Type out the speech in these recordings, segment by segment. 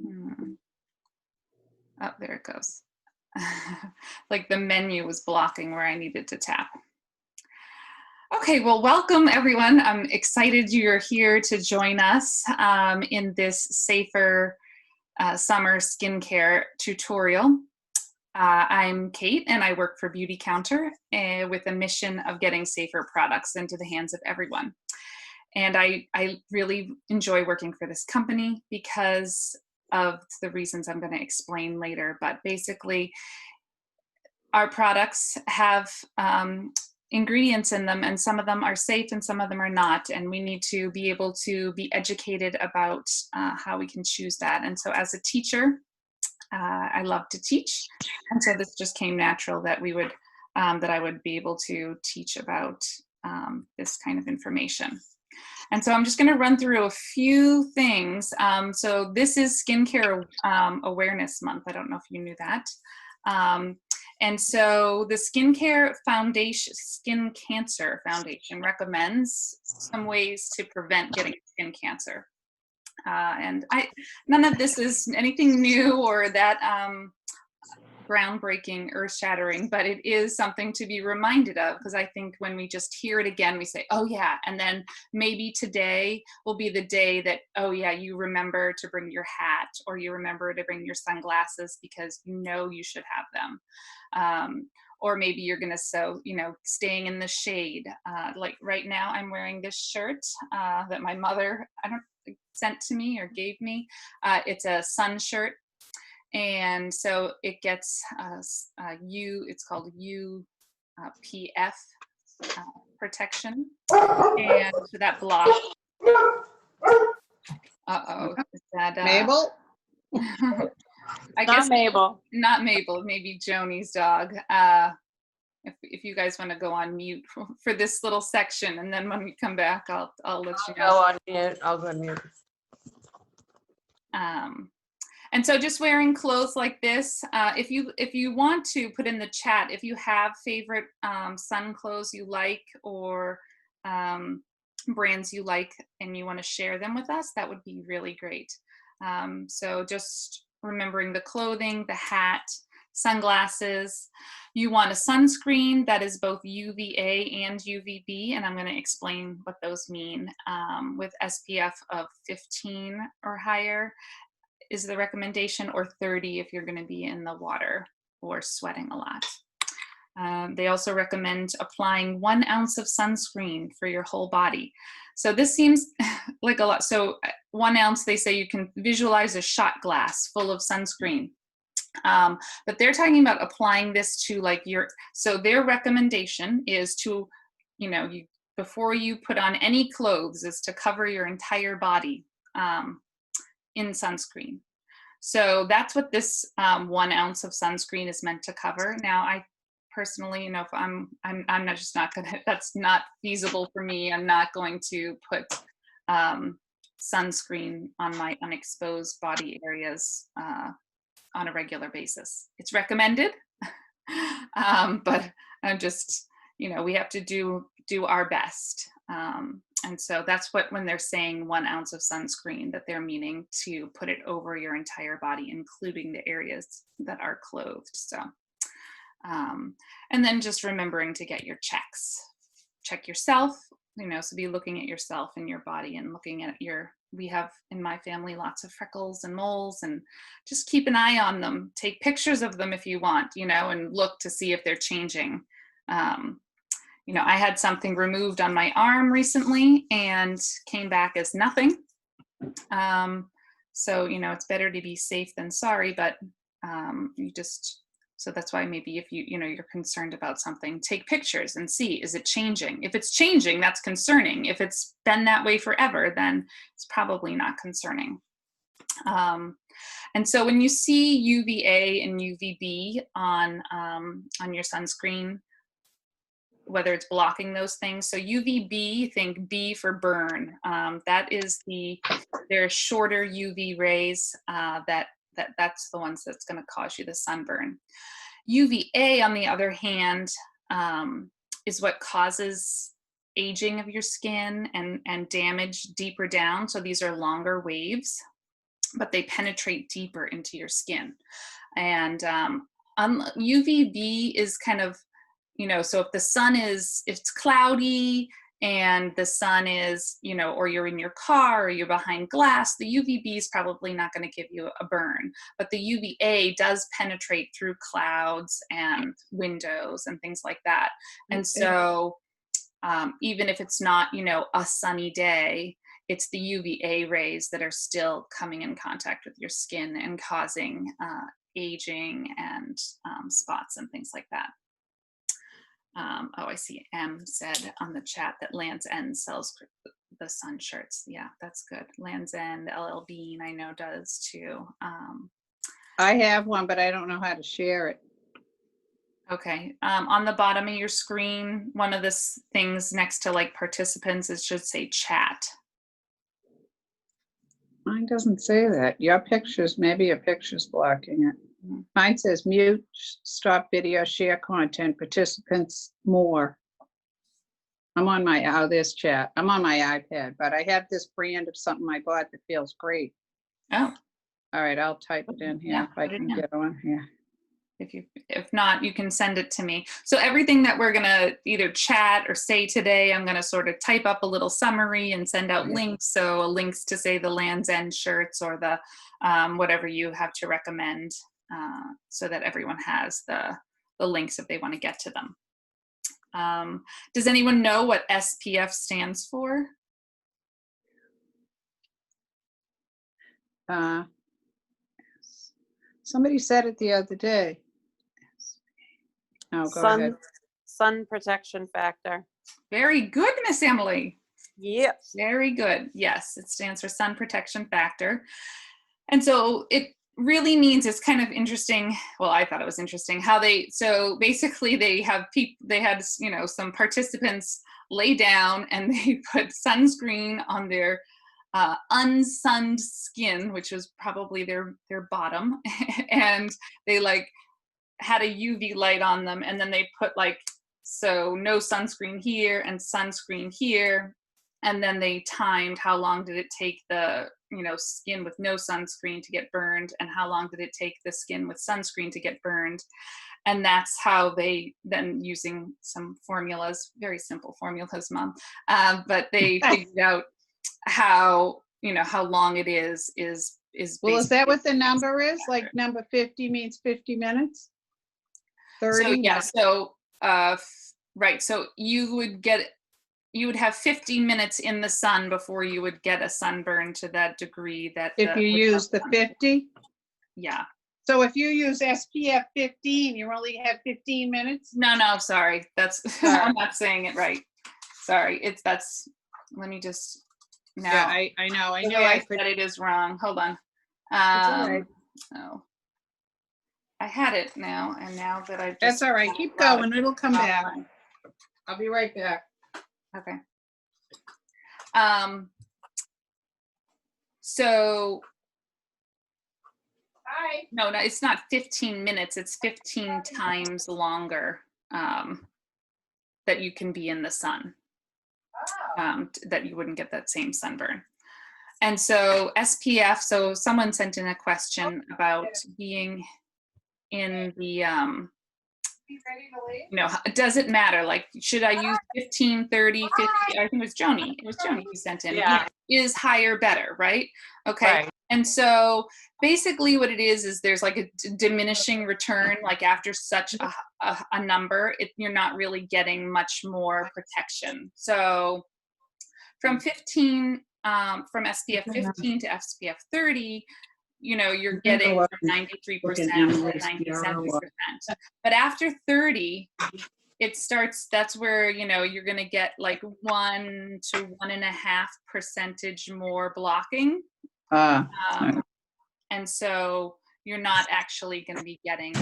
Hmm. Oh, there it goes. Like the menu was blocking where I needed to tap. Okay, well, welcome everyone. I'm excited you're here to join us in this safer summer skincare tutorial. I'm Kate and I work for Beautycounter with a mission of getting safer products into the hands of everyone. And I really enjoy working for this company because of the reasons I'm going to explain later. But basically, our products have ingredients in them, and some of them are safe and some of them are not. And we need to be able to be educated about how we can choose that. And so, as a teacher, I love to teach, and so this just came natural that we would that I would be able to teach about this kind of information. And so I'm just going to run through a few things. So this is Skincare Awareness Month. I don't know if you knew that. And so the Skincare Foundation, Skin Cancer Foundation recommends some ways to prevent getting skin cancer. And none of this is anything new or that groundbreaking, earth-shattering, but it is something to be reminded of, because I think when we just hear it again, we say, oh yeah, and then maybe today will be the day that, oh yeah, you remember to bring your hat, or you remember to bring your sunglasses because you know you should have them. Or maybe you're gonna staying in the shade. Like right now I'm wearing this shirt that my mother, sent to me or gave me. It's a sun shirt. And so it gets it's called UPF protection, and so that blocks. Uh-oh, is that Mabel? I guess Mabel. Not Mabel, maybe Joni's dog. If you guys want to go on mute for this little section, and then when we come back, I'll let you know. Go on mute. I'll go on mute. And so just wearing clothes like this, if you want to put in the chat, if you have favorite sun clothes you like, or brands you like, and you want to share them with us, that would be really great. So just remembering the clothing, the hat, sunglasses. You want a sunscreen that is both UVA and UVB, and I'm going to explain what those mean. With SPF of 15 or higher is the recommendation, or 30 if you're going to be in the water or sweating a lot. They also recommend applying 1 ounce of sunscreen for your whole body. So this seems like a lot. So 1 ounce, they say you can visualize a shot glass full of sunscreen. But they're talking about applying this to so their recommendation is to, before you put on any clothes, is to cover your entire body in sunscreen. So that's what this 1 ounce of sunscreen is meant to cover. Now, I personally, if I'm not just not gonna, that's not feasible for me. I'm not going to put sunscreen on my unexposed body areas on a regular basis. It's recommended, but I'm just, we have to do our best. And so that's what, when they're saying 1 ounce of sunscreen, that they're meaning to put it over your entire body, including the areas that are clothed. So, and then just remembering to get your checks. Check yourself, so be looking at yourself and your body, and looking at we have in my family lots of freckles and moles, and just keep an eye on them. Take pictures of them if you want, and look to see if they're changing. I had something removed on my arm recently and came back as nothing. So, it's better to be safe than sorry, but so that's why maybe if you're concerned about something, take pictures and see, is it changing? If it's changing, that's concerning. If it's been that way forever, then it's probably not concerning. And so when you see UVA and UVB on your sunscreen, whether it's blocking those things. So UVB, think B for burn. That is their shorter UV rays that's the ones that's going to cause you the sunburn. UVA, on the other hand, is what causes aging of your skin and damage deeper down. So these are longer waves. but they penetrate deeper into your skin. And UVB is kind of, so if the sun is, if it's cloudy and the sun is, or you're in your car or you're behind glass, the UVB is probably not going to give you a burn. But the UVA does penetrate through clouds and windows and things like that. And so even if it's not, a sunny day, it's the UVA rays that are still coming in contact with your skin and causing aging and spots and things like that. Oh, I see M said on the chat that Land's End sells the sun shirts. Yeah, that's good. Land's End, LL Bean, I know does too. I have one, but I don't know how to share it. Okay. On the bottom of your screen, one of the things next to like participants, it should say chat. Mine doesn't say that. Your pictures, maybe your picture's blocking it. Mine says mute, stop video, share content, participants, more. I'm on my, there's chat. I'm on my iPad, but I have this brand of something I bought that feels great. Oh. All right, I'll type it in here if I can get on here. If not, you can send it to me. So everything that we're gonna either chat or say today, I'm gonna sort of type up a little summary and send out links. So links to say the Land's End shirts or the whatever you have to recommend, so that everyone has the links if they want to get to them. Does anyone know what SPF stands for? Somebody said it the other day. Oh, go ahead. Sun protection factor. Very good, Miss Emily. Yes. Very good. Yes, it stands for sun protection factor. And so it really means, it's kind of interesting. Well, I thought it was interesting how so basically they had, some participants lay down and they put sunscreen on their unsunned skin, which was probably their bottom, and they had a UV light on them, and then they put so no sunscreen here and sunscreen here, and then they timed how long did it take the skin with no sunscreen to get burned and how long did it take the skin with sunscreen to get burned. And that's how they then, using some formulas, very simple formulas, Mom, but they figured out how long it is well, is that what the number is? Like number 50 means 50 minutes? 30? So yeah, so right, so you would have 50 minutes in the sun before you would get a sunburn to that degree that if you use the 50? Yeah. So if you use SPF 15, you only have 15 minutes? No, sorry, that's I'm not saying it right. Sorry, let me just. No, yeah, I know. I know. I said it is wrong. Hold on. Right. Oh, I had it now, and now that I. That's all right. Keep going. It'll come back. I'll be right back. Okay. So. Hi. No, it's not 15 minutes. It's 15 times longer that you can be in the sun. That you wouldn't get that same sunburn. And so SPF, so someone sent in a question about being in the, does it matter? Should I use 15, 30, 50? I think it was Joni. It was Joni who sent in. Yeah. Is higher better, right? Okay. Right. And so basically what it is there's a diminishing return, after such a number, you're not really getting much more protection. So from 15, from SPF 15 to SPF 30, you're getting from 93% to 97%. But after 30, it starts, that's where, you're going to get 1 to 1.5% more blocking. And so you're not actually going to be getting,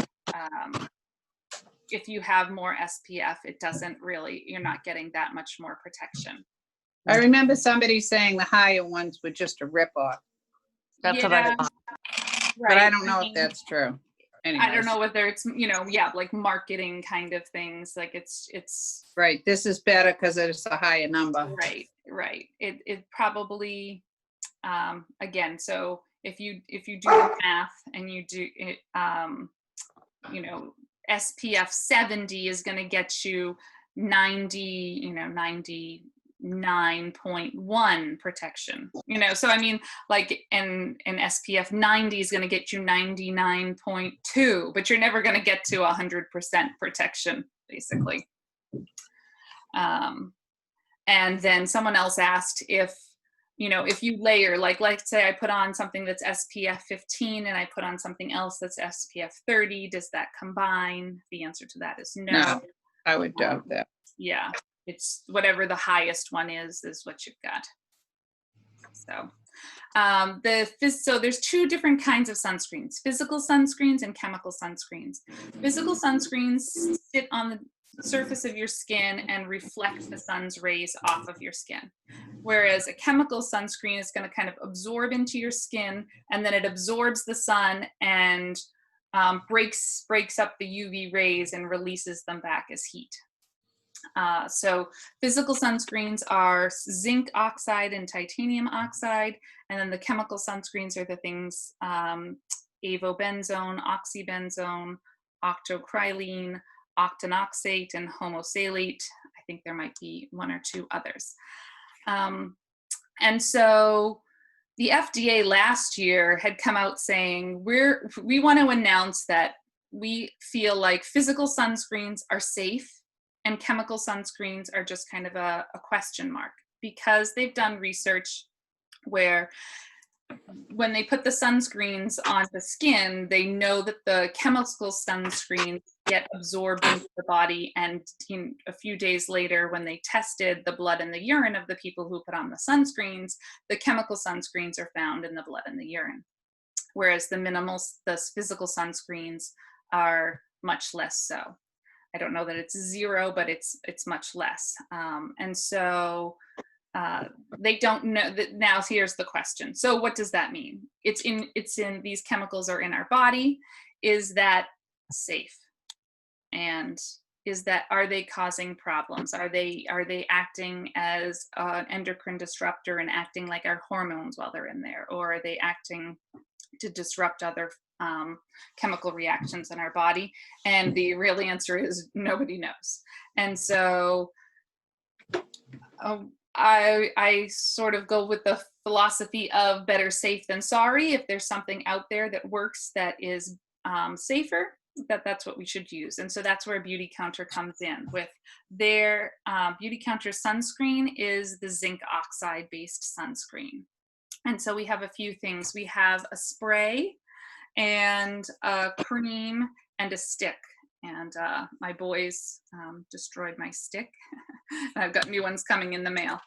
if you have more SPF, it doesn't really, you're not getting that much more protection. I remember somebody saying the higher ones were just a ripoff. That's what I thought. Right. But I don't know if that's true. Anyways. I don't know whether it's, marketing kind of things. It's right. This is better because it's a higher number. Right. It probably, again, so if you do the math and you do it, you know, SPF 70 is going to get you 90, you know, 99.1 protection, you know, so I mean, like, and SPF 90 is going to get you 99.2, but you're never going to get to 100% protection, basically. And then someone else asked if, you know, if you layer, like say I put on something that's SPF 15 and I put on something else that's SPF 30, does that combine? The answer to that is no. No, I would doubt that. Yeah, it's whatever the highest one is what you've got. So, so there's two different kinds of sunscreens: physical sunscreens and chemical sunscreens. Physical sunscreens sit on the surface of your skin and reflect the sun's rays off of your skin, whereas a chemical sunscreen is going to kind of absorb into your skin, and then it absorbs the sun and breaks up the UV rays and releases them back as heat. So physical sunscreens are zinc oxide and titanium oxide, and then the chemical sunscreens are the things avobenzone, oxybenzone, octocrylene, octinoxate, and homosalate. I think there might be one or two others. And so the FDA last year had come out saying, we want to announce that we feel like physical sunscreens are safe and chemical sunscreens are just kind of a question mark, because they've done research where when they put the sunscreens on the skin, they know that the chemical sunscreens get absorbed into the body, and a few days later when they tested the blood and the urine of the people who put on the sunscreens, the chemical sunscreens are found in the blood and the urine, whereas the physical sunscreens are much less so. I don't know that it's zero, but it's much less. And so they don't know that. Now here's the question. So what does that mean? It's in these chemicals are in our body. Is that safe? And are they causing problems? Are they acting as an endocrine disruptor and acting like our hormones while they're in there? Or are they acting to disrupt other chemical reactions in our body? And the real answer is nobody knows. And so I sort of go with the philosophy of better safe than sorry. If there's something out there that works that is safer, that's what we should use. And so that's where Beautycounter comes in with their Beautycounter sunscreen is the zinc oxide based sunscreen. And so we have a few things. We have a spray and a cream and a stick. And my boys destroyed my stick. I've got new ones coming in the mail.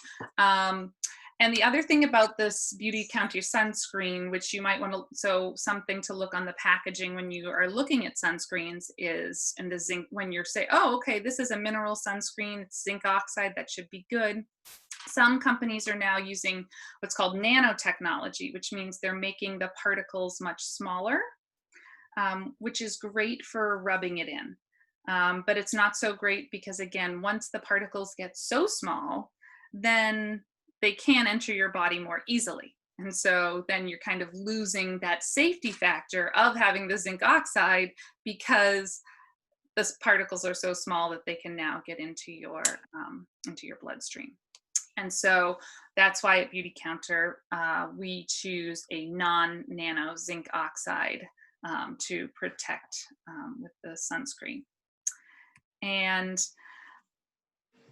And the other thing about this Beautycounter sunscreen, which you might want to, so something to look on the packaging when you are looking at sunscreens is, and the zinc, when you're saying, oh, okay, this is a mineral sunscreen, it's zinc oxide, that should be good. Some companies are now using what's called nanotechnology, which means they're making the particles much smaller, which is great for rubbing it in. But it's not so great because, again, once the particles get so small, then they can enter your body more easily. And so then you're kind of losing that safety factor of having the zinc oxide because the particles are so small that they can now get into your bloodstream. And so that's why at Beautycounter, we choose a non-nano zinc oxide to protect with the sunscreen. And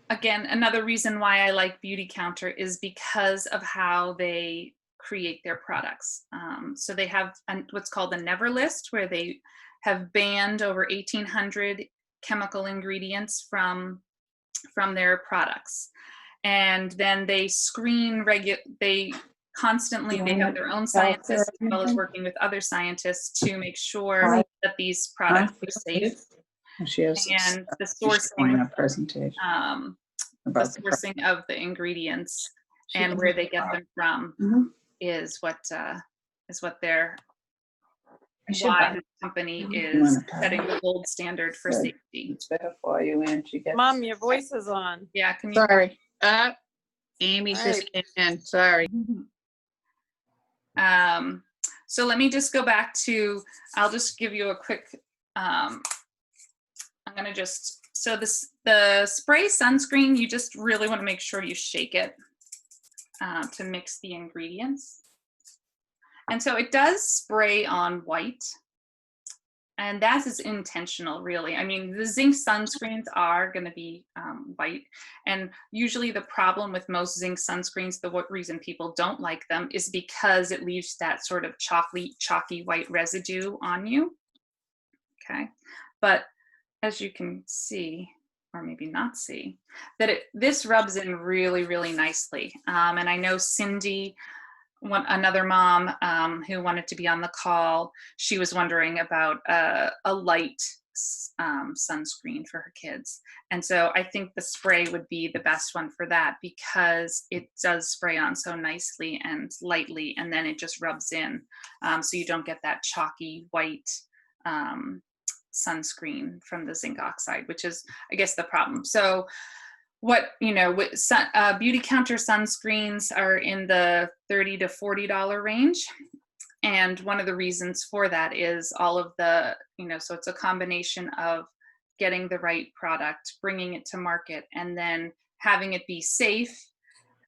again, another reason why I like Beautycounter is because of how they create their products. So they have what's called a never list, where they have banned over 1,800 chemical ingredients from their products. And then they screen they have their own scientists as well as working with other scientists to make sure that these products are safe. And the sourcing, of the ingredients and where they get them from is what why the company is setting the gold standard for safety. It's better for you, and she gets. Mom, your voice is on. Yeah, can you? Sorry, Amy just came in. Sorry. So let me just go back to, I'll just give you a quick, I'm gonna just, so the spray sunscreen, you just really wanna make sure you shake it to mix the ingredients. And so it does spray on white, and that is intentional, really. I mean, the zinc sunscreens are going to be white, and usually the problem with most zinc sunscreens, the reason people don't like them, is because it leaves that sort of chalky white residue on you. Okay, but as you can see, or maybe not see, that this rubs in really, really nicely. And I know Cindy, another mom who wanted to be on the call, she was wondering about a light sunscreen for her kids. And so I think the spray would be the best one for that, because it does spray on so nicely and lightly, and then it just rubs in. So you don't get that chalky white sunscreen from the zinc oxide, which is, I guess, the problem. So what, Beautycounter sunscreens are in the $30 to $40 range. And one of the reasons for that is all of the, so it's a combination of getting the right product, bringing it to market, and then having it be safe,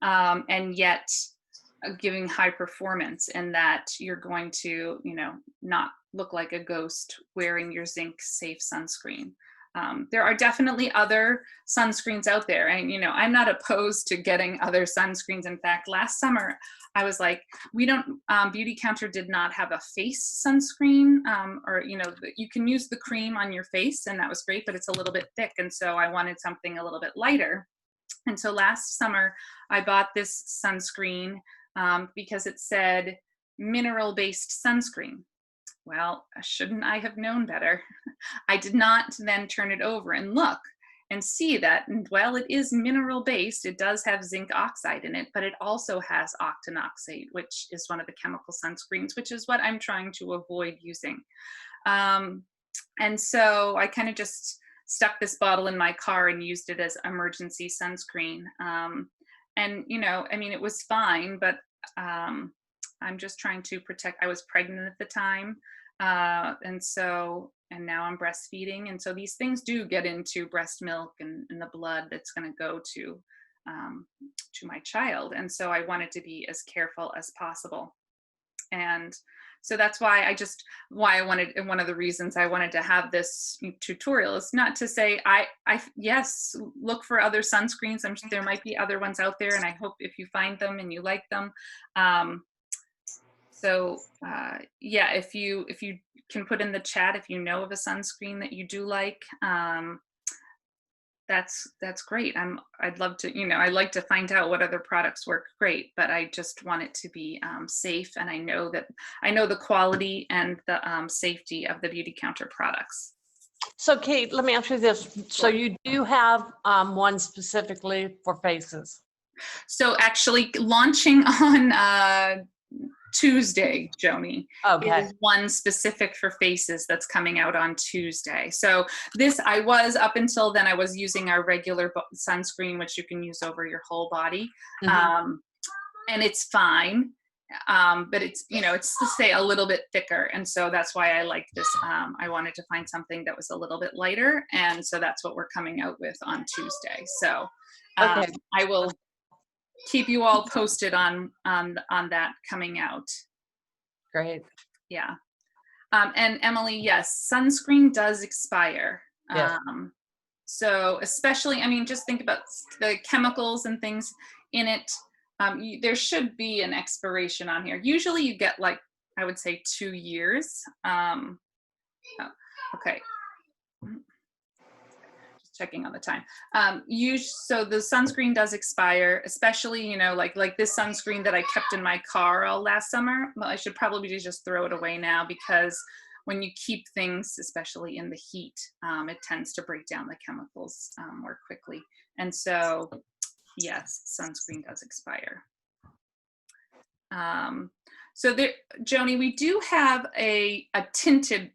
and yet giving high performance, in that you're going to, not look like a ghost wearing your zinc safe sunscreen. There are definitely other sunscreens out there, and I'm not opposed to getting other sunscreens. In fact, last summer I was like, Beautycounter did not have a face sunscreen, or you can use the cream on your face, and that was great, but it's a little bit thick, and so I wanted something a little bit lighter. And so last summer I bought this sunscreen because it said mineral-based sunscreen. Well, shouldn't I have known better? I did not then turn it over and look and see that, and while it is mineral based, it does have zinc oxide in it, but it also has octinoxate, which is one of the chemical sunscreens, which is what I'm trying to avoid using. And so I kind of just stuck this bottle in my car and used it as emergency sunscreen. And it was fine, but I'm just trying to protect. I was pregnant at the time, and now I'm breastfeeding, and so these things do get into breast milk and the blood that's going to go to my child, and so I wanted to be as careful as possible. And so that's why one of the reasons I wanted to have this tutorial is not to say yes, look for other sunscreens. I'm sure there might be other ones out there, and I hope if you find them and you like them. Yeah, if you can put in the chat if you know of a sunscreen that you do like, that's great. I'd love to, I like to find out what other products work great, but I just want it to be safe, and I know the quality and the safety of the Beautycounter products. So Kate, let me ask you this. So you do have one specifically for faces? So actually launching on Tuesday, Joni. Okay. Is one specific for faces that's coming out on Tuesday. So up until then, I was using our regular sunscreen, which you can use over your whole body. Mm-hmm. And it's fine. But it's, it's to say a little bit thicker. And so that's why I like this. I wanted to find something that was a little bit lighter. And so that's what we're coming out with on Tuesday. So Okay. I will keep you all posted on that coming out. Great. Yeah. And Emily, yes, sunscreen does expire. Yes. So especially, just think about the chemicals and things in it. There should be an expiration on here. Usually you get, like, I would say 2 years. Okay. Checking on the time. So the sunscreen does expire, especially, like this sunscreen that I kept in my car all last summer. Well, I should probably just throw it away now, because when you keep things, especially in the heat, it tends to break down the chemicals more quickly. And so, yes, sunscreen does expire. So there, Joni, we do have a tinted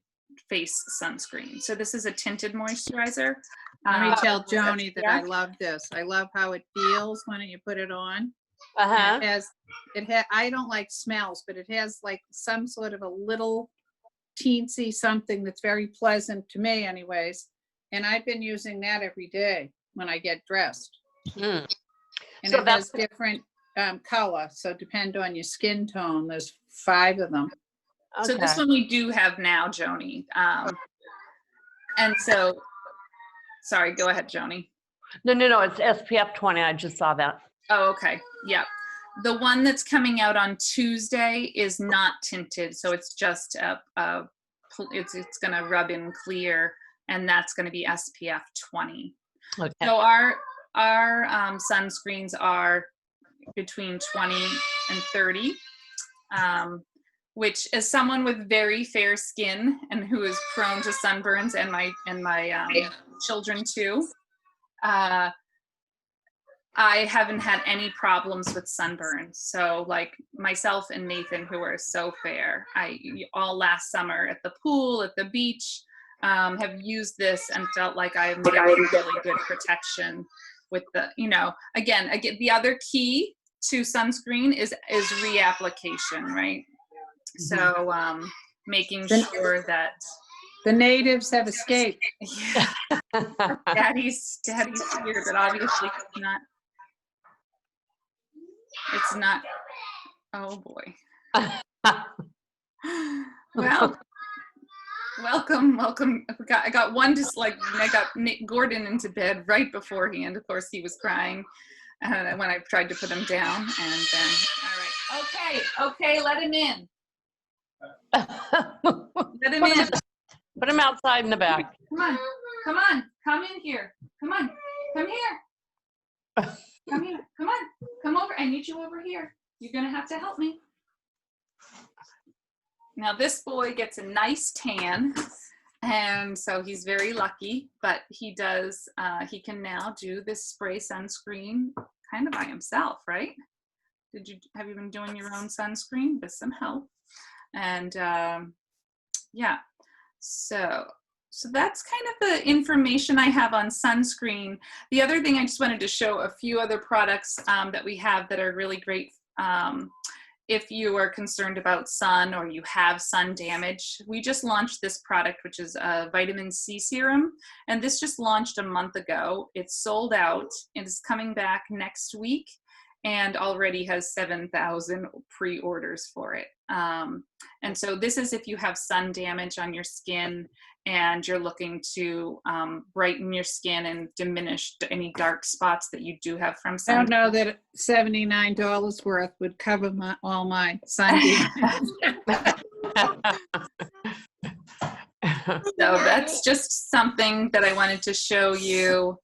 face sunscreen. So this is a tinted moisturizer. Let me tell Joni that I love this. I love how it feels when you put it on. Uh-huh. I don't like smells, but it has like some sort of a little teensy something that's very pleasant to me anyways. And I've been using that every day when I get dressed. Mm. And So it has different color, so depend on your skin tone. There's 5 of them. So this Okay. one we do have now, Joni. And so, sorry, go ahead, Joni. No, it's SPF 20. I just saw that. Oh, okay. Yep. The one that's coming out on Tuesday is not tinted, so it's just it's going to rub in clear, and that's going to be SPF 20. Okay. So our sunscreens are between 20 and 30, which, as someone with very fair skin and who is prone to sunburns, and my children too, I haven't had any problems with sunburns. So like myself and Nathan, who are so fair, all last summer at the pool, at the beach, have used this and felt like I'm getting really good protection with the, again, the other key to sunscreen is reapplication, right? So making sure that the natives have escaped. Yeah, daddy's here, but obviously it's not. Oh boy. Well, welcome. I got one just like I got Gordon into bed right beforehand. Of course, he was crying when I tried to put him down, and then all right, okay, let him in. Let him in. Put him outside in the back. Come in here. Come here. Come over. I need you over here. You're gonna have to help me. Now this boy gets a nice tan, and so he's very lucky, but he can now do this spray sunscreen kind of by himself, right? Have you been doing your own sunscreen with some help? And yeah, so that's kind of the information I have on sunscreen. The other thing, I just wanted to show a few other products that we have that are really great if you are concerned about sun or you have sun damage. We just launched this product, which is a vitamin C serum, and this just launched a month ago. It's sold out. It is coming back next week and already has 7,000 pre-orders for it. And so this is if you have sun damage on your skin and you're looking to brighten your skin and diminish any dark spots that you do have from sun. I don't know that $79 worth would cover all my sun damage. So that's just something that I wanted to show you.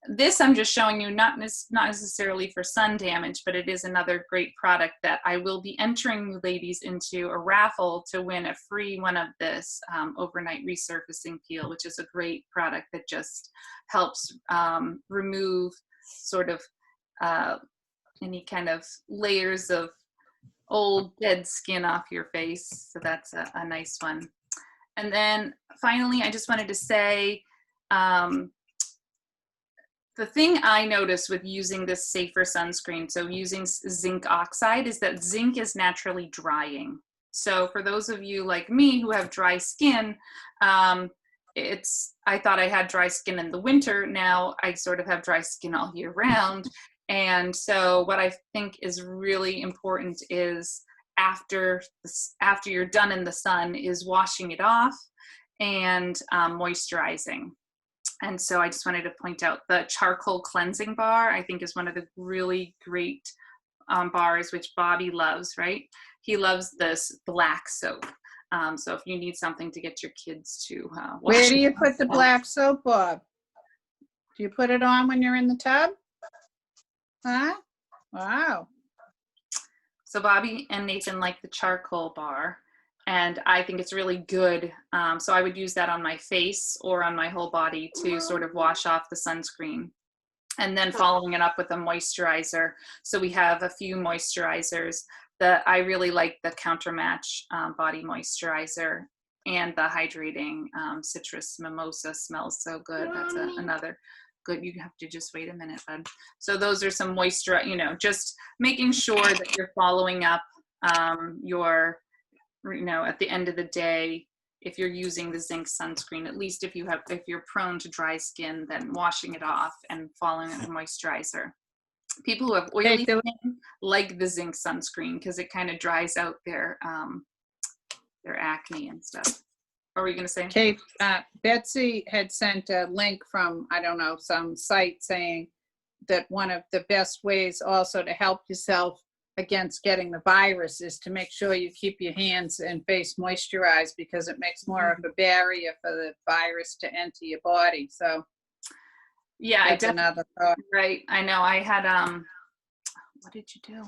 This I'm just showing you, not necessarily for sun damage, but it is another great product that I will be entering you ladies into a raffle to win a free one of this overnight resurfacing peel, which is a great product that just helps remove sort of any kind of layers of old dead skin off your face. So that's a nice one. And then finally, I just wanted to say, the thing I noticed with using this safer sunscreen, so using zinc oxide, is that zinc is naturally drying. So for those of you like me who have dry skin, I thought I had dry skin in the winter. Now I sort of have dry skin all year round. And so what I think is really important is after you're done in the sun is washing it off and moisturizing. And so I just wanted to point out the charcoal cleansing bar, I think, is one of the really great bars, which Bobby loves, right? He loves this black soap. So if you need something to get your kids to wash. Where do you put the black soap, Bob? Do you put it on when you're in the tub? Huh? Wow. So Bobby and Nathan like the charcoal bar. And I think it's really good. So I would use that on my face or on my whole body to sort of wash off the sunscreen. And then following it up with a moisturizer. So we have a few moisturizers that I really like. The Countermatch body moisturizer and the hydrating citrus mimosa smells so good. That's another good. You have to just wait a minute, bud. So those are some moisture, you know, just making sure that you're following up your, you know, at the end of the day, if you're using the zinc sunscreen, at least if you're prone to dry skin, then washing it off and following the moisturizer. People who have oily skin like the zinc sunscreen because it kind of dries out their acne and stuff. What were you going to say? Kate, Betsy had sent a link from, I don't know, some site saying that one of the best ways also to help yourself against getting the virus is to make sure you keep your hands and face moisturized because it makes more of a barrier for the virus to enter your body. So yeah, that's another thought. Right. I know. I had what did you do?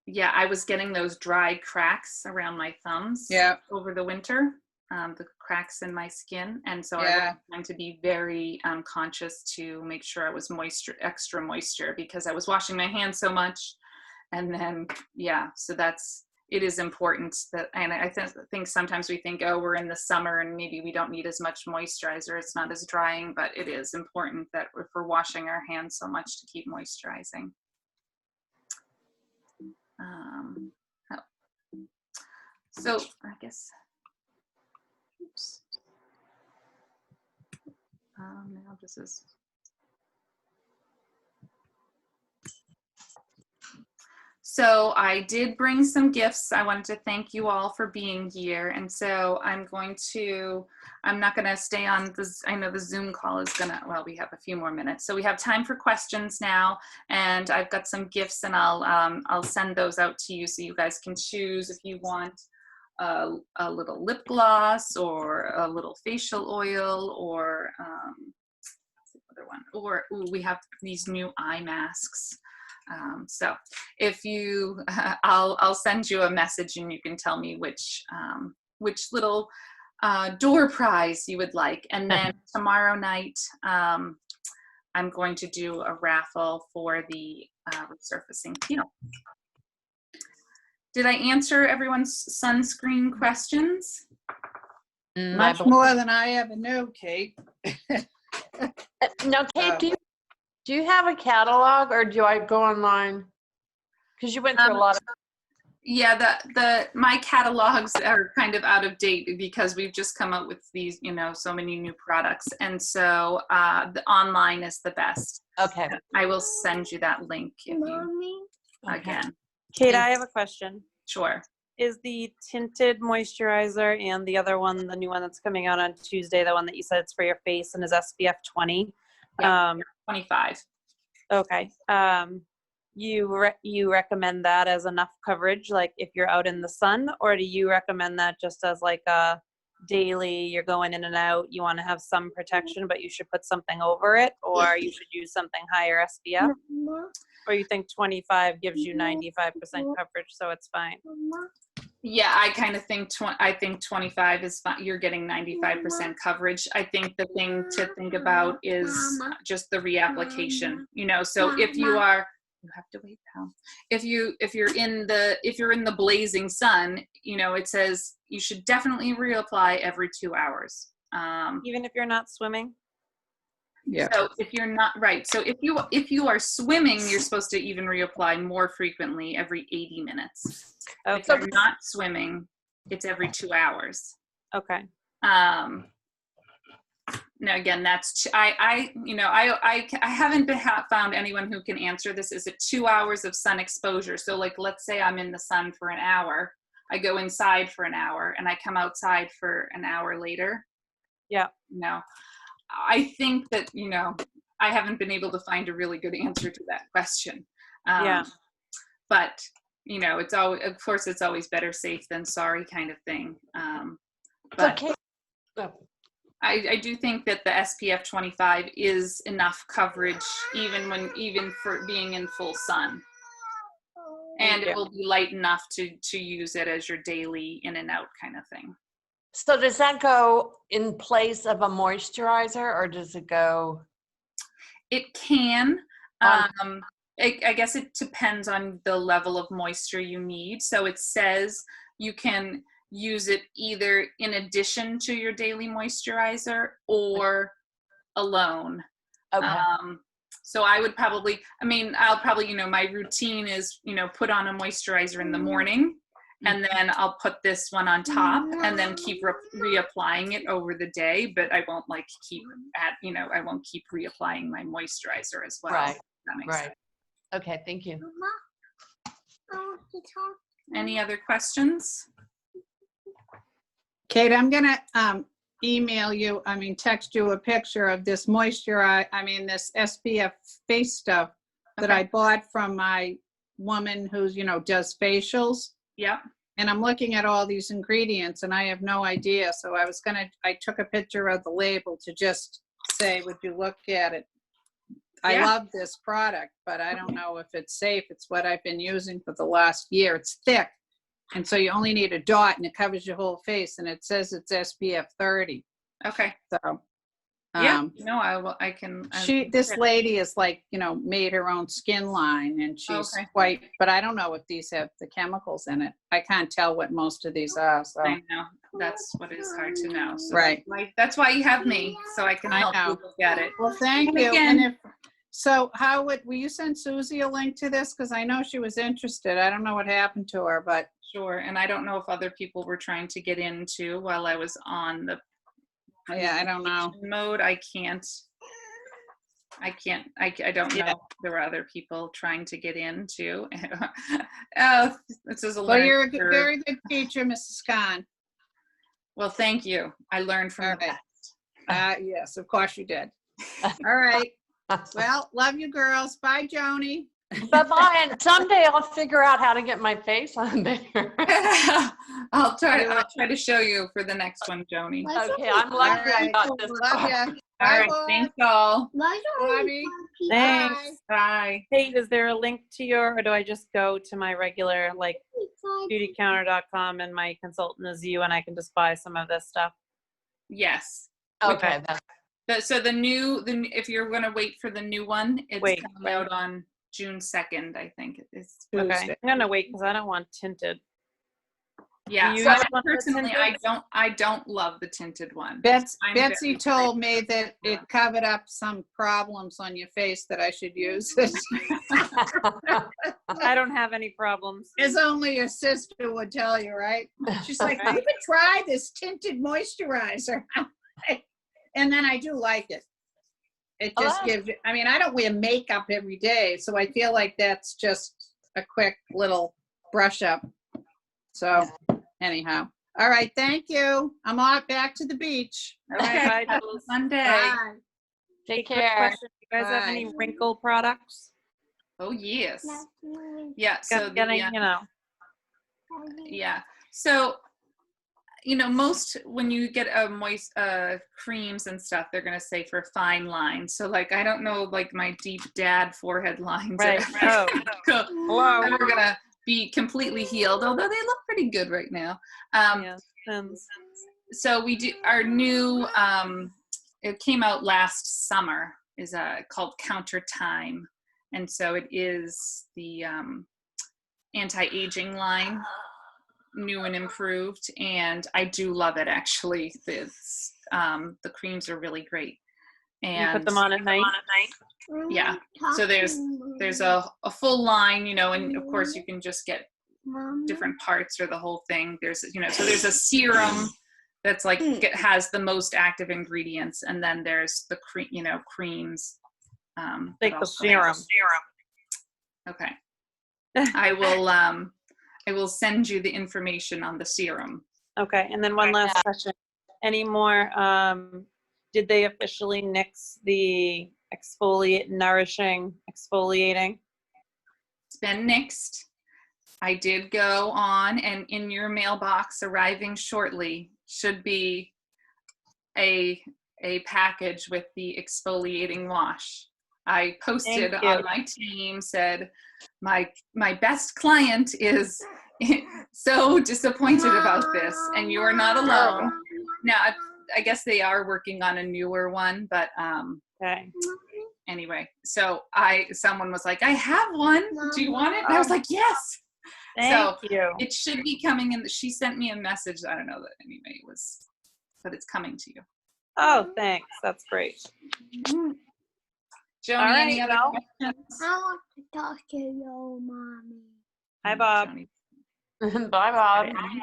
Yeah, I was getting those dry cracks around my thumbs over the winter, the cracks in my skin. And so I was trying to be very conscious to make sure I was extra moisture because I was washing my hands so much. And then, so it is important that, and I think sometimes we think, oh, we're in the summer and maybe we don't need as much moisturizer. It's not as drying, but it is important that if we're washing our hands so much to keep moisturizing. So I guess, oops. Now this is. So I did bring some gifts. I wanted to thank you all for being here. And so I'm not going to stay on this. I know the Zoom call is we have a few more minutes. So we have time for questions now. And I've got some gifts and I'll send those out to you so you guys can choose if you want a little lip gloss or a little facial oil or other one. Or we have these new eye masks. So if you, I'll send you a message and you can tell me which little door prize you would like. And then tomorrow night, I'm going to do a raffle for the resurfacing peel. Did I answer everyone's sunscreen questions? Much more than I ever knew, Kate. Now, Kate, do you have a catalog or do I go online? Because you went through a lot of. Yeah, my catalogs are kind of out of date because we've just come up with these, so many new products. And so the online is the best. Okay. I will send you that link if you, again. Kate, I have a question. Sure. Is the tinted moisturizer and the other one, the new one that's coming out on Tuesday, the one that you said it's for your face and is SPF 20? Yeah, 25. Okay. You recommend that as enough coverage, like if you're out in the sun, or do you recommend that just as like a daily, you're going in and out, you want to have some protection, but you should put something over it, or you should use something higher SPF? Or you think 25 gives you 95% coverage, so it's fine? Yeah, I kind of think 25 is fine. You're getting 95% coverage. I think the thing to think about is just the reapplication. So if you are, you have to wait now. If you're in the blazing sun, it says you should definitely reapply every 2 hours. Even if you're not swimming? Yeah. So if you're not right, so if you are swimming, you're supposed to even reapply more frequently every 80 minutes. Okay. If you're not swimming, it's every 2 hours. Okay. Now again, that's I haven't found anyone who can answer this. Is it 2 hours of sun exposure? So like, let's say I'm in the sun for an hour, I go inside for an hour, and I come outside for an hour later. Yeah. I think that, I haven't been able to find a really good answer to that question. But, it's always, of course, it's always better safe than sorry kind of thing. But I do think that the SPF 25 is enough coverage, even for being in full sun. And it will be light enough to use it as your daily in and out kind of thing. So does that go in place of a moisturizer, or does it go? It can. I guess it depends on the level of moisture you need. So it says you can use it either in addition to your daily moisturizer or alone. Okay. So I would probably, I'll probably, my routine is, put on a moisturizer in the morning, and then I'll put this one on top and then keep reapplying it over the day, but I won't I won't keep reapplying my moisturizer as well. Right. If that makes sense. Okay, thank you. Any other questions? Kate, I'm gonna text you a picture of this this SPF face stuff that Okay. I bought from my woman who's, does facials. Yep. And I'm looking at all these ingredients and I have no idea. So I took a picture of the label to just say, would you look at it? I Yeah. love this product, but I don't know if it's safe. It's what I've been using for the last year. It's thick. And so you only need a dot and it covers your whole face, and it says it's SPF 30. Okay. So Yeah. No, I can. this lady is made her own skin line, and she's Okay. but I don't know if these have the chemicals in it. I can't tell what most of these are. So I know. That's what is hard to know. So Right. That's why you have me, so I can I help you know. look at it. Well, thank And you. again- And will you send Susie a link to this? Because I know she was interested. I don't know what happened to her, but Sure. And I don't know if other people were trying to get into while I was on the yeah, I don't know. mode. I don't know. There were other people trying to get into. This is a Well, learning you're a curve. very good teacher, Mrs. Khan. Well, thank you. I learned from All the right. best. Yes, of course you did. All right. Well, love you girls. Bye, Joni. Bye-bye, and someday I'll figure out how to get my face on there. I'll try to show you for the next one, Joni. Okay, I'm All lucky I right. got this. Love ya. All Bye, right. boys. Thanks all. Bobby. Thanks. Bye. Kate, is there a link to or do I just go to my regular, beautycounter.com, and my consultant is you, and I can just buy some of this stuff? Yes. Okay, So if you're going to wait for the new one, it's coming out on June 2nd, I think. It's Okay, Tuesday. I'm gonna wait because I don't want tinted. Yeah. Do you So guys want the personally, tinted? I don't love the tinted one. Betsy very told me that it covered up some problems on your face that I should use it. I don't have any problems. As only your sister would tell you, right? She's like, you could try this tinted moisturizer. And then I do like it. It just gives you, I don't wear makeup every day, so I feel like that's just a quick little brush up. So anyhow, all right, thank you. I'm off back to the beach. Okay. Bye, Have Jules. a fun day. Bye. Take Quick care. question, do you guys have Bye. any wrinkle products? Oh, yes. Yeah. So Getting, yeah. So, most when you get creams and stuff, they're going to say for fine lines. So I don't know, my deep dad forehead lines right. are Oh, ever going to be completely healed, although they look pretty good right now. yeah. Depends. So we do our new, it came out last summer, is called Counter Time. And so it is the anti-aging line, new and improved, and I do love it actually. The creams are really great. And You put them on at night? Yeah. So there's a full line, and of course you can just get different parts or the whole thing. There's so there's a serum that's it has the most active ingredients, and then there's the creams. Take the serum. Okay. I will send you the information on the serum. Okay, and then one last question. Any more, did they officially nix the nourishing exfoliating? It's been nixed. I did go on, and in your mailbox arriving shortly should be a package with the exfoliating wash. I posted on my team, said my best client is so disappointed about this, and you are not alone. Now, I guess they are working on a newer one, but Okay. anyway, so someone was like, I have one. Do you want it? And I was like, yes. Thank you. It should be coming in. She sent me a message. I don't know that anyway it was, but it's coming to you. Oh, thanks. That's great. Joni, All right, any other well. questions? I want to talk to your mommy. Hi, Bob. Joni. Bye, Bob. Hi.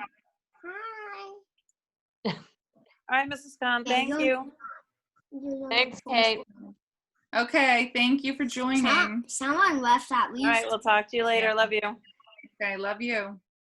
All right, Mrs. Khan, Yeah, thank you're- you. Thanks, Kate. Okay, thank you for joining. Someone left that leaves. All right, we'll talk to you later. Love you. Okay, love you.